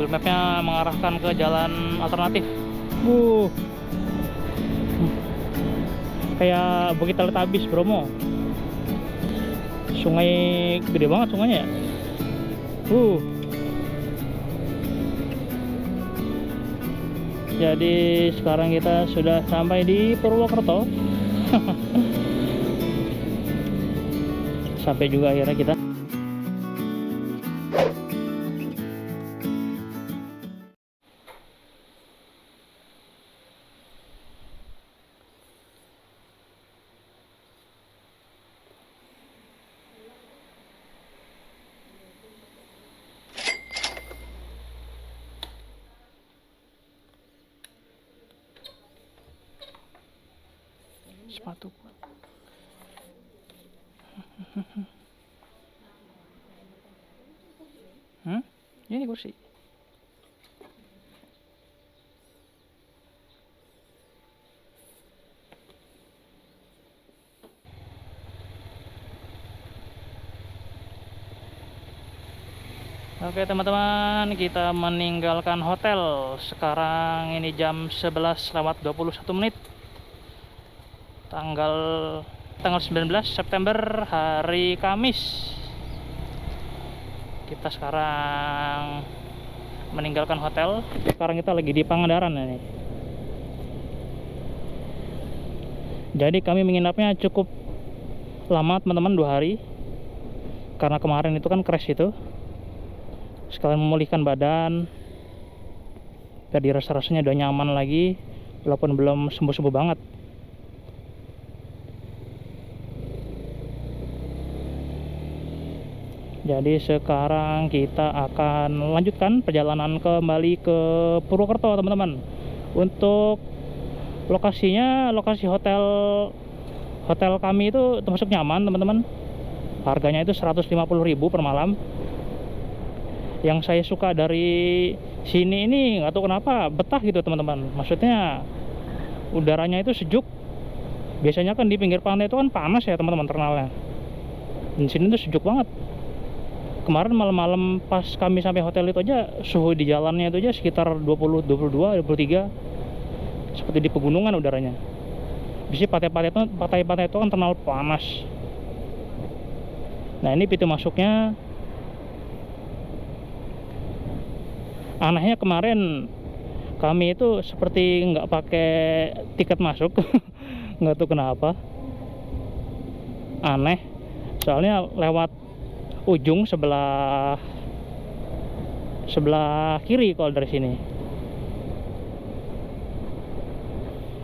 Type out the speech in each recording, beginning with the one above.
Google Map-nya mengarahkan ke jalan alternatif. Kayak Bukit Teletabis, Bromo. Sungai gede banget sungainya ya. Jadi sekarang kita sudah sampai di Purwokerto. Sampai juga akhirnya kita. Sepatu. Ini kursi. Oke teman-teman, kita meninggalkan hotel. Sekarang ini jam 11:21 tanggal 19 September, hari Kamis. Kita sekarang meninggalkan hotel. Sekarang kita lagi di Pangandaran ini. Jadi kami menginapnya cukup lama teman-teman, 2 hari. Karena kemarin itu kan crash itu. Sekalian memulihkan badan. Jadi rasa-rasanya udah nyaman lagi, walaupun belum sembuh-sembuh banget. Jadi sekarang kita akan lanjutkan perjalanan kembali ke Purwokerto teman-teman. Untuk lokasinya, lokasi hotel kami itu termasuk nyaman teman-teman. Harganya itu 150.000 per malam. Yang saya suka dari sini ini nggak tahu kenapa betah gitu teman-teman. Maksudnya udaranya itu sejuk. Biasanya kan di pinggir pantai itu kan panas ya teman-teman terkenalnya. Di sini tuh sejuk banget. Kemarin malam-malam pas kami sampai hotel itu aja, suhu di jalannya itu aja sekitar 20, 22, 23. Seperti di pegunungan udaranya. Biasanya pantai-pantai itu kan terkenal panas. Nah ini pintu masuknya. Anehnya kemarin kami itu seperti nggak pakai tiket masuk. Nggak tahu kenapa. Aneh. Soalnya lewat ujung sebelah kiri kalau dari sini.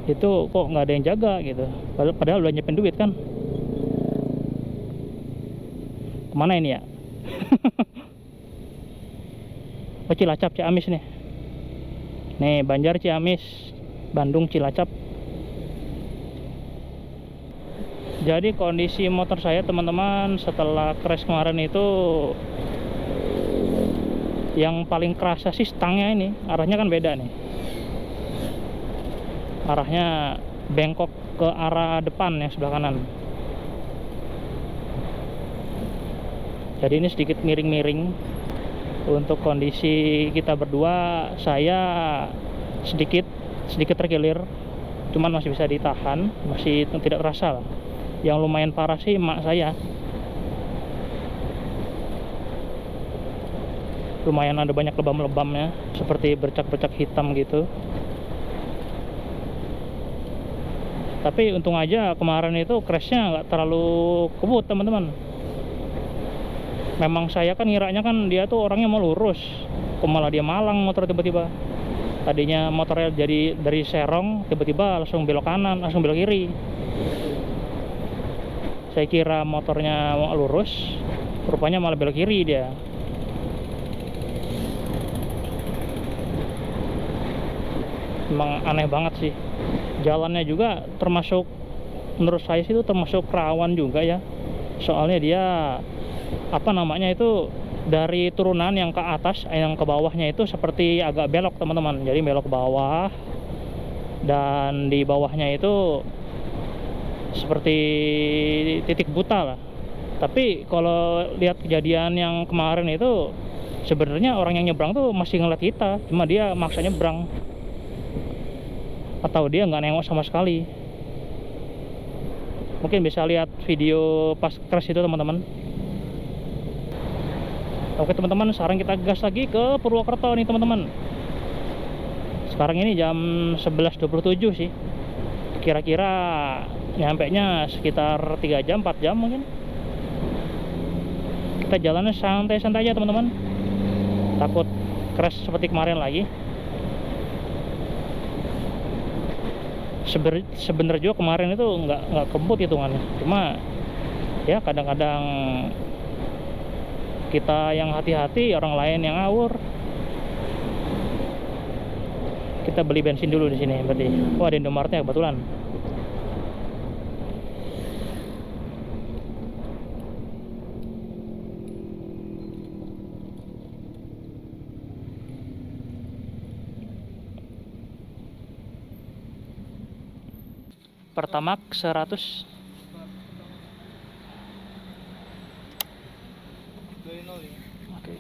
Itu kok nggak ada yang jaga gitu. Padahal udah nyepin duit kan. Kemana ini ya? Oh, Cilacap, Ciamis nih. Nih, Banjar, Ciamis, Bandung, Cilacap. Jadi kondisi motor saya teman-teman setelah crash kemarin itu, yang paling kerasa sih stangnya ini. Arahnya kan beda nih. Arahnya bengkok ke arah depan yang sebelah kanan. Jadi ini sedikit miring-miring. Untuk kondisi kita berdua, saya sedikit terkilir, cuman masih bisa ditahan, masih tidak terasa lah. Yang lumayan parah sih emak saya. Lumayan ada banyak lebam-lebamnya, seperti bercak-bercak hitam gitu. Tapi untung aja kemarin itu crashnya nggak terlalu kebut teman-teman. Memang saya kan ngiranya kan dia tuh orangnya mau lurus, kok malah dia malang motor tiba-tiba. Tadinya motornya jadi dari Serong, tiba-tiba langsung belok kanan, langsung belok kiri. Saya kira motornya mau lurus, rupanya malah belok kiri dia. Emang aneh banget sih. Jalannya juga termasuk, menurut saya sih itu termasuk rawan juga ya. Soalnya dia itu dari turunan yang ke atas, yang ke bawahnya itu seperti agak belok teman-teman. Jadi belok ke bawah, dan di bawahnya itu seperti titik buta lah. Tapi kalau lihat kejadian yang kemarin itu Sebenarnya orang yang nyebrang tuh masih ngeliat kita, cuma dia maksa nyebrang, atau dia nggak nengok sama sekali. Mungkin bisa lihat video pas crash itu teman-teman. Oke teman-teman, sekarang kita gas lagi ke Purwokerto nih teman-teman. Sekarang ini jam 11.27 sih. Kira-kira nyampe nya sekitar 3 jam 4 jam mungkin. Kita jalannya santai-santai aja teman-teman, takut crash seperti kemarin lagi. Sebenarnya juga kemarin itu nggak kebut hitungannya, cuma ya kadang-kadang kita yang hati-hati, orang lain yang ngawur. Kita beli bensin dulu di sini berarti. Oh, ada Indomaretnya kebetulan. Pertamax 100. Oke.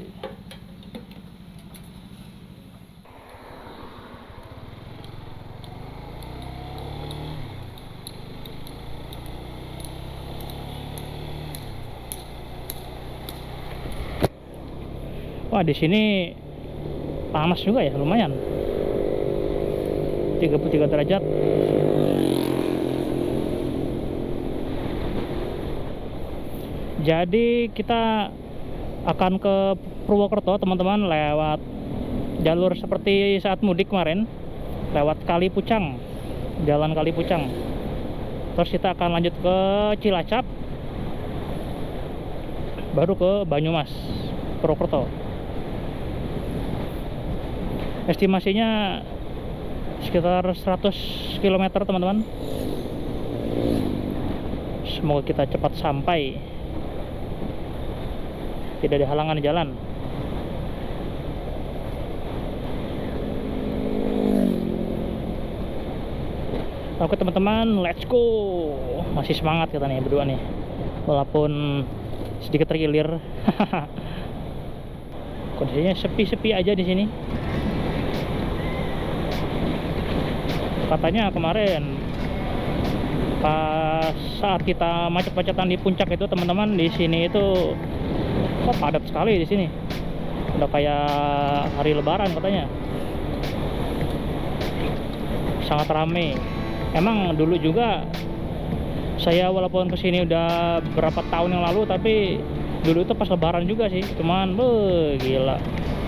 Wah, di sini panas juga ya, lumayan. 33 derajat. Jadi kita akan ke Purwokerto teman-teman, lewat jalur seperti saat mudik kemarin, lewat Kali Pucang, jalan Kali Pucang. Terus kita akan lanjut ke Cilacap, baru ke Banyumas, Purwokerto. Estimasinya sekitar 100 km teman-teman. Semoga kita cepat sampai, tidak ada halangan di jalan. Oke teman-teman, let's go. Masih semangat kita nih berdua nih, walaupun sedikit terkilir. Kondisinya sepi-sepi aja di sini. Katanya kemarin pas saat kita macet-macetan di puncak itu teman-teman, di sini itu kok padat sekali di sini. Udah kayak hari Lebaran katanya. Sangat ramai. Emang dulu juga saya walaupun kesini udah berapa tahun yang lalu, tapi dulu itu pas Lebaran juga sih. Cuman gila,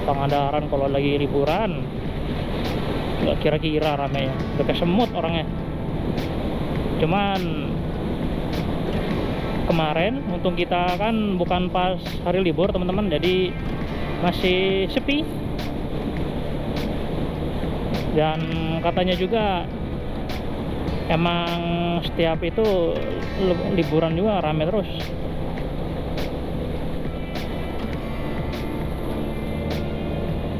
Pangandaran kalau lagi liburan nggak kira-kira ramenya, udah kayak semut orangnya. Cuman kemarin untung kita kan bukan pas hari libur teman-teman, jadi masih sepi. Dan katanya juga emang setiap itu liburan juga rame terus.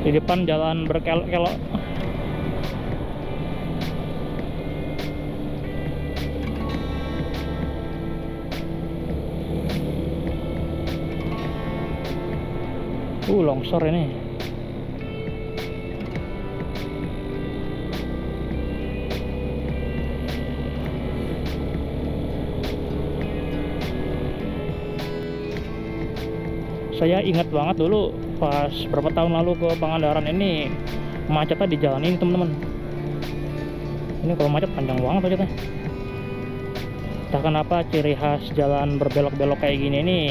Di depan jalan berkelok-kelok. Longsor ini. Saya ingat banget dulu pas berapa tahun lalu ke Pangandaran ini, macetnya di jalan ini teman-teman. Ini kalau macet panjang banget macetnya. Entah kenapa ciri khas jalan berbelok-belok kayak gini nih,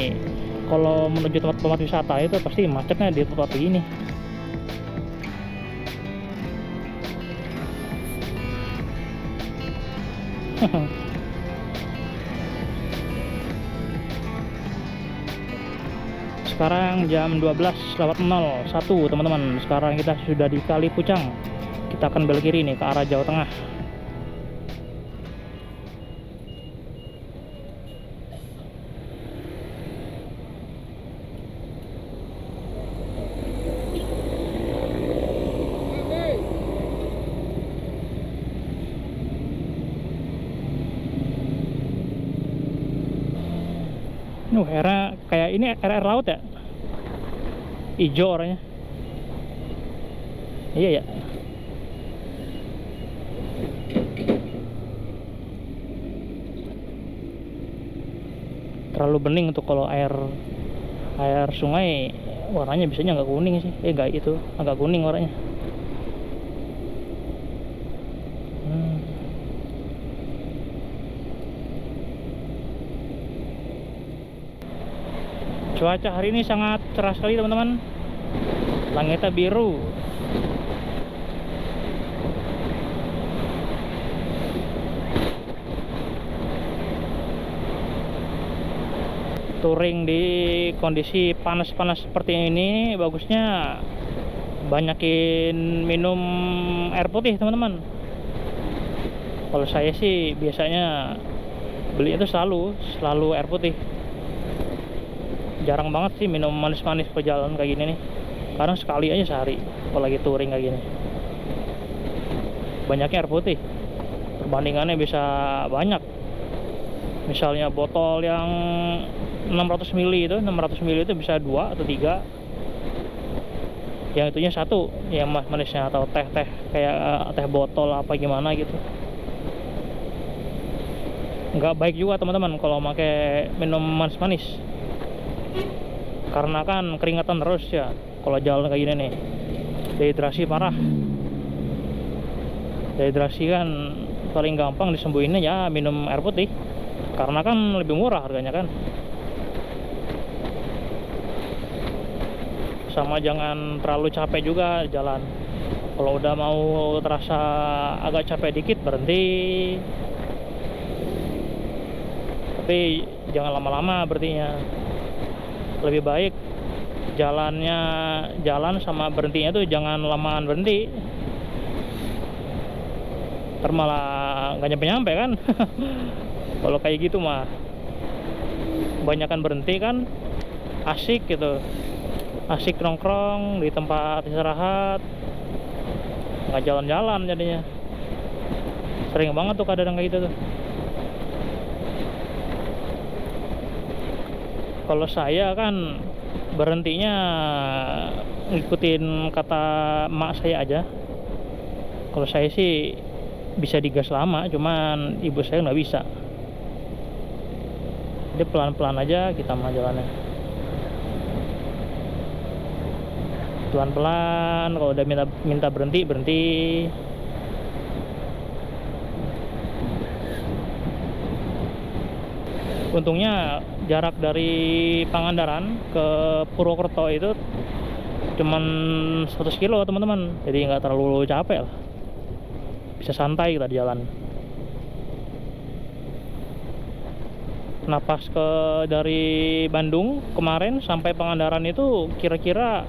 kalau menuju tempat-tempat wisata itu pasti macetnya di tempat ini. Sekarang jam 12:01 teman-teman. Sekarang kita sudah di Kali Pucang. Kita akan belok kiri nih ke arah Jawa Tengah. Airnya kayak ini air laut ya. Ijo orangnya. Iya ya. Terlalu bening untuk kalau air sungai, warnanya biasanya nggak kuning sih. Nggak itu, agak kuning warnanya. Cuaca hari ini sangat cerah sekali teman-teman. Langitnya biru. Touring di kondisi panas-panas seperti ini bagusnya banyakin minum air putih teman-teman. Kalau saya sih biasanya beli itu selalu air putih. Jarang banget sih minum manis-manis perjalanan kayak gini nih. Kadang sekali aja sehari kalau lagi touring kayak gini. Banyaknya air putih, perbandingannya bisa banyak. Misalnya botol yang 600 ml itu bisa 2 atau 3. Yang itunya 1 yang manisnya, atau teh kayak teh botol apa gimana gitu. Nggak baik juga teman-teman kalau pakai minum manis-manis, karena kan keringatan terus ya kalau jalan kayak gini nih. Dehidrasi parah. Dehidrasi kan paling gampang disembuhinnya ya minum air putih, karena kan lebih murah harganya kan. Sama jangan terlalu capek juga jalan. Kalau udah mau terasa agak capek dikit berhenti, tapi jangan lama-lama berhentinya. Lebih baik jalan sama berhentinya tuh jangan lamaan berhenti, ntar malah nggak nyampe kan. Kalau kayak gitu mah banyakan berhenti kan asik gitu, asik nongkrong di tempat istirahat, nggak jalan-jalan jadinya. Sering banget tuh kadang kayak gitu tuh. Kalau saya kan berhentinya ngikutin kata emak saya aja. Kalau saya sih bisa digas lama, cuman ibu saya nggak bisa. Jadi pelan-pelan aja kita mah jalannya. Pelan-pelan, kalau udah minta berhenti. Untungnya jarak dari Pangandaran ke Purwokerto itu cuman 100 kilo teman-teman, jadi nggak terlalu capek lah, bisa santai kita di jalan. Nah pas dari Bandung kemarin sampai Pangandaran itu kira-kira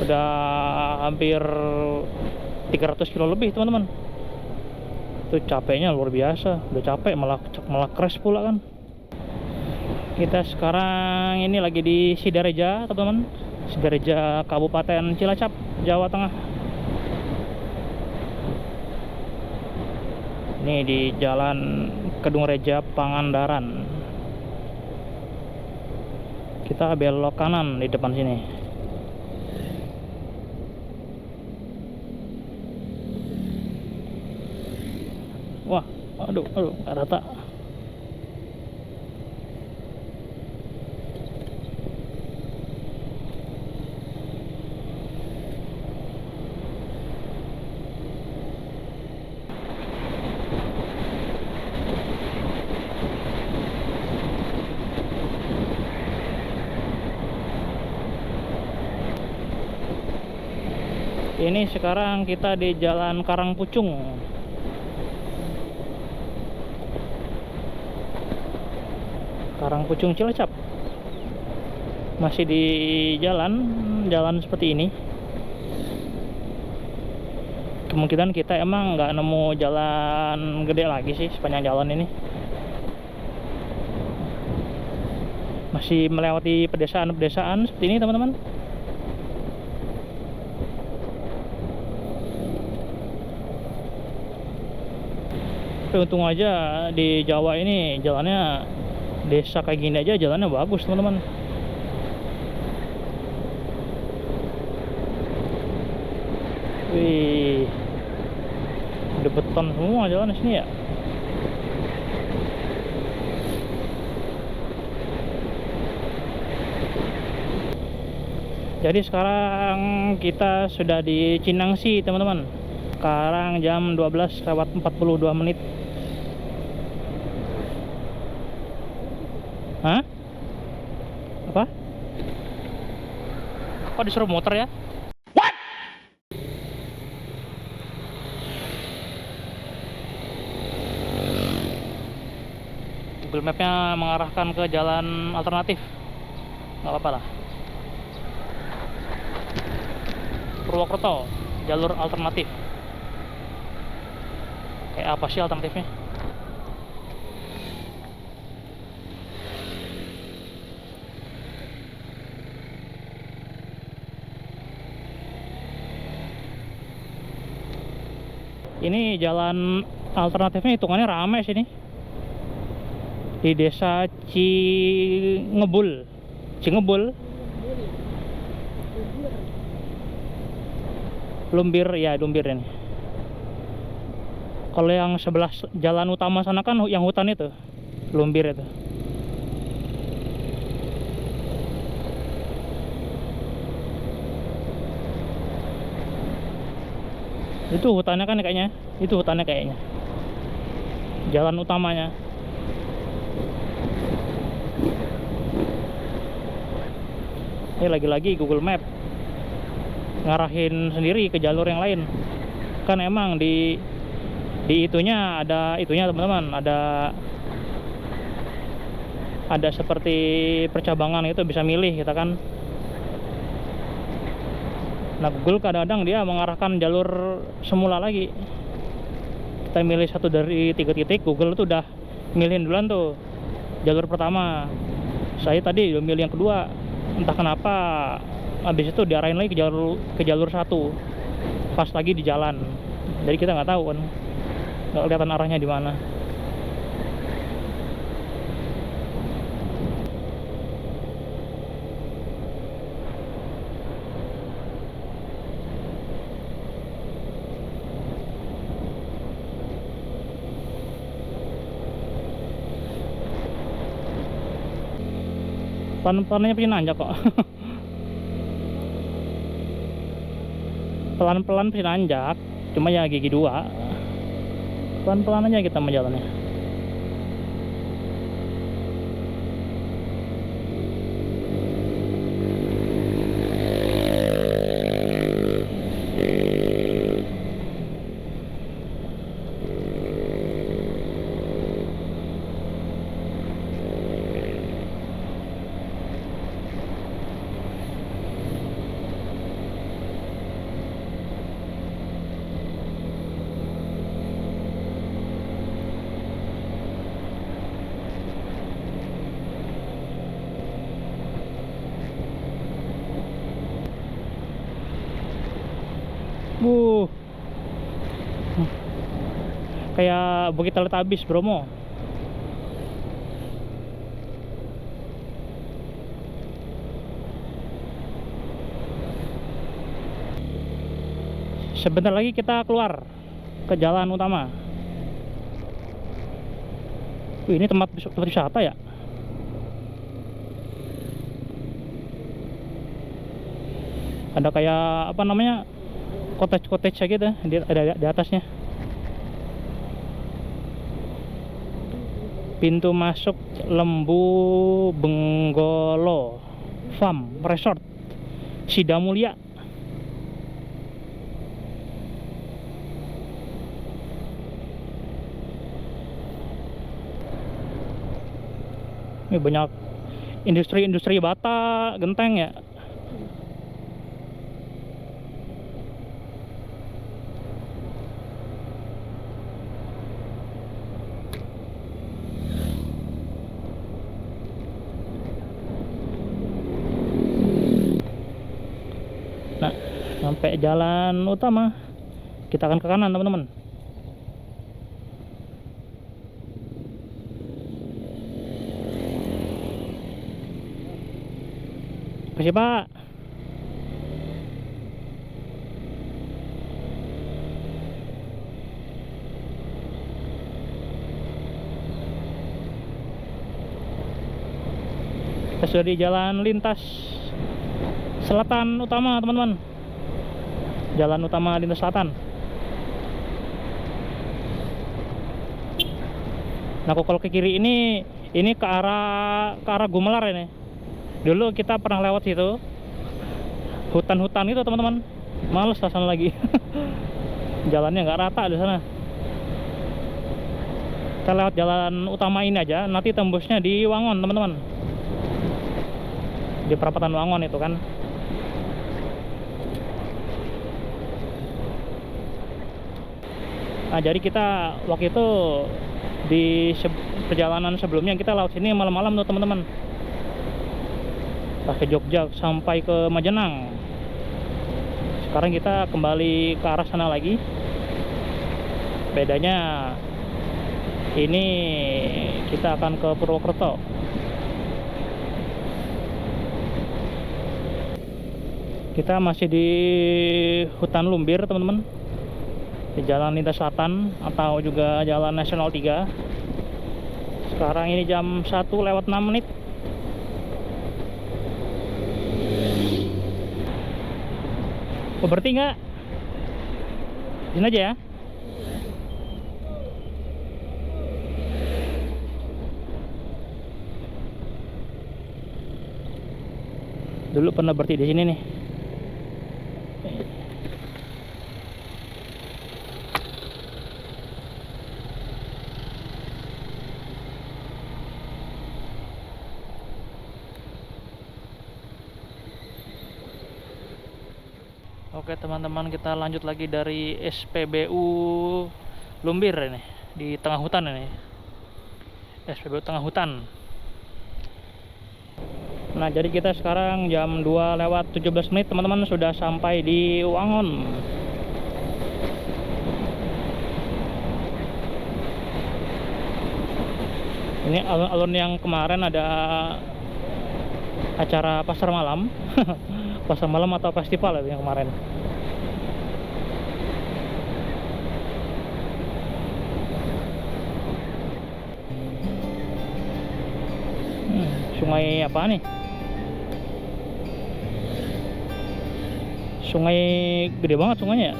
udah hampir 300 kilo lebih teman-teman. Itu capeknya luar biasa, udah capek malah crash pula kan. Kita sekarang ini lagi di Sidareja teman-teman, Sidareja Kabupaten Cilacap, Jawa Tengah. Ini di Jalan Kedung Reja Pangandaran. Kita belok kanan di depan sini. Wah, aduh, nggak rata. Ini sekarang kita di Jalan Karangpucung. Karangpucung Cilacap. Masih di jalan seperti ini. Kemungkinan kita emang nggak nemu jalan gede lagi sih sepanjang jalan ini. Masih melewati pedesaan seperti ini teman-teman. Tapi untung aja di Jawa ini jalannya, desa kayak gini aja jalannya bagus teman-teman. Wih, udah beton semua jalan di sini ya. Jadi sekarang kita sudah di Cinangsi, teman-teman. Sekarang jam 12:42. Hah? Apa? Kok disuruh muter ya? Google Map-nya mengarahkan ke jalan alternatif. Nggak apa-apa lah. Purwokerto, jalur alternatif. Kayak apa sih alternatifnya? Ini jalan alternatifnya hitungannya rame sini. Di desa Cingebul. Lumbir ya, Lumbir ini. Kalau yang sebelah jalan utama sana kan yang hutan itu, Lumbir itu. Itu hutannya kan kayaknya, jalan utamanya. Ini lagi-lagi Google Map ngarahin sendiri ke jalur yang lain. Kan emang di itunya ada itunya, teman-teman, ada seperti percabangan itu, bisa milih kita kan. Nah, Google kadang-kadang dia mengarahkan jalur semula lagi. Kita milih satu dari 3 titik, Google tuh udah milihin duluan tuh jalur pertama. Saya tadi udah milih yang kedua, entah kenapa habis itu diarahin lagi ke jalur 1 pas lagi di jalan. Jadi kita nggak tahu kan, nggak kelihatan arahnya di mana. Pelan-pelannya pasti nanjak kok. Pelan-pelan pasti nanjak, cuma ya gigi 2. Pelan-pelan aja kita menjalannya. Uh, kayak Bukit Teletabis, Bromo. Sebentar lagi kita keluar ke jalan utama. Ini tempat wisata ya. Ada kayak apa namanya, cottage gitu ada di atasnya. Pintu masuk Lembu Benggolo Farm Resort Sidamulya. Ini banyak industri bata, genteng ya. Nah, sampai jalan utama, kita akan ke kanan, teman-teman. Kasih Pak. Kita sudah di jalan lintas selatan utama, teman-teman. Jalan utama lintas selatan. Nah, kalau ke kiri ini ke arah Gumelar ini. Dulu kita pernah lewat situ. Hutan-hutan itu, teman-teman. Males ke sana lagi. Jalannya nggak rata di sana. Kita lewat jalan utama ini aja, nanti tembusnya di Wangon, teman-teman. Di perapatan Wangon itu kan. Nah, jadi kita waktu itu di perjalanan sebelumnya kita lewat sini malam-malam tuh, teman-teman. Pas ke Jogja sampai ke Majenang. Sekarang kita kembali ke arah sana lagi. Bedanya ini kita akan ke Purwokerto. Kita masih di hutan Lumbir, teman-teman. Di Jalan Lintas Selatan atau juga Jalan Nasional 3. Sekarang ini jam 1:06. Mau berhenti nggak? Sini aja ya. Dulu pernah berhenti di sini nih. Oke, teman-teman, kita lanjut lagi dari SPBU Lumbir ini, di tengah hutan ini. SPBU tengah hutan. Nah, jadi kita sekarang jam 2:17, teman-teman, sudah sampai di Wangon. Ini alun-alun yang kemarin ada acara pasar malam. Pasar malam atau festival itu yang kemarin. Sungai apa nih? Sungai gede banget sungainya.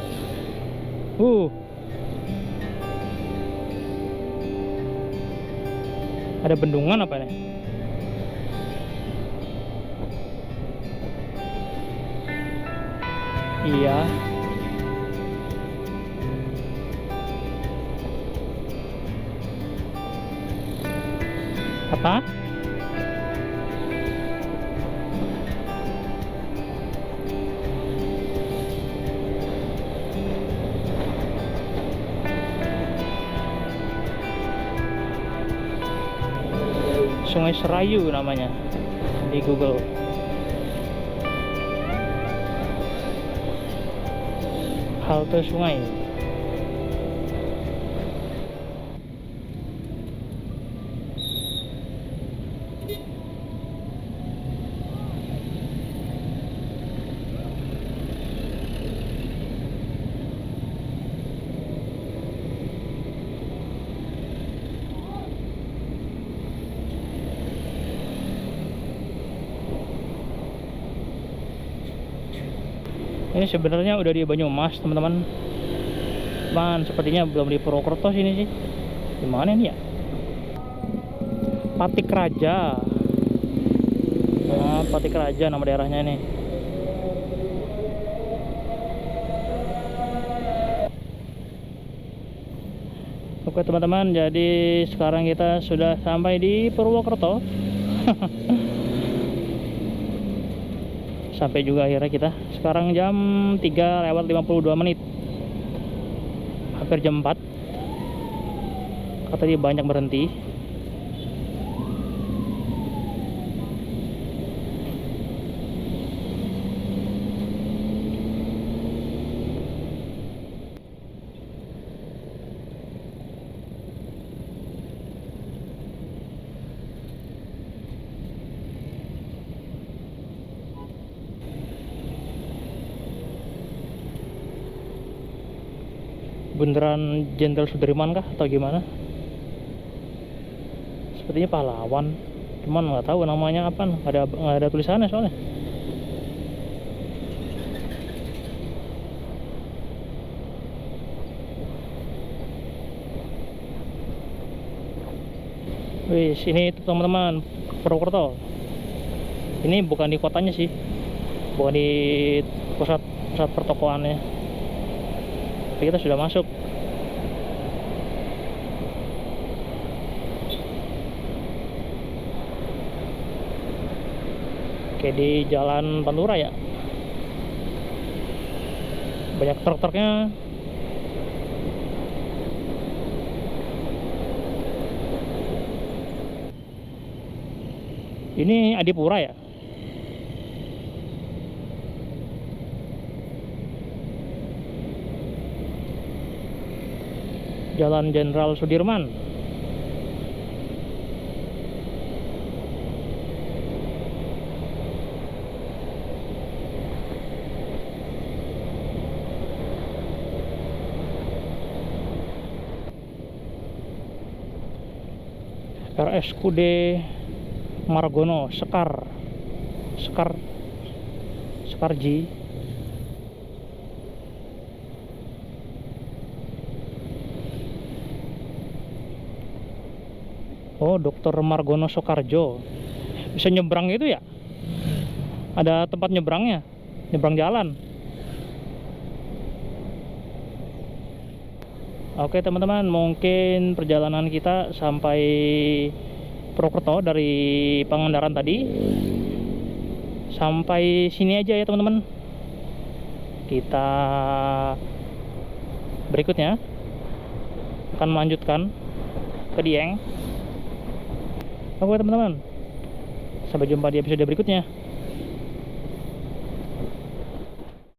Ada bendungan apa nih? Iya. Apa? Sungai Serayu namanya di Google. Halte sungai. Ini sebenarnya udah di Banyumas, teman-teman. Cuman sepertinya belum di Purwokerto sini sih. Di mana ini ya? Patik Raja. Nah, Patik Raja nama daerahnya nih. Oke, teman-teman, jadi sekarang kita sudah sampai di Purwokerto. Sampai juga akhirnya kita. Sekarang jam 3:52. Hampir jam 4. Katanya banyak berhenti. Beneran Jenderal Sudirman kah atau gimana? Sepertinya pahlawan. cuman nggak tahu namanya apa, nggak ada tulisannya soalnya. Wih, ini teman-teman, Purwokerto. Ini bukan di kotanya sih, bukan di pusat pertokoannya, tapi kita sudah masuk. Oke, di Jalan Pantura ya, banyak truk-truknya. Ini Adipura ya. Jalan Jenderal Sudirman. RSUD Margono Sekarji. Oh, Dr. Margono Soekarjo. Bisa nyebrang itu ya? Ada tempat nyebrangnya, nyebrang jalan. Oke teman-teman, mungkin perjalanan kita sampai Purwokerto dari Pangandaran tadi sampai sini aja ya teman-teman. Kita berikutnya akan melanjutkan ke Dieng. Oke teman-teman, sampai jumpa di episode berikutnya.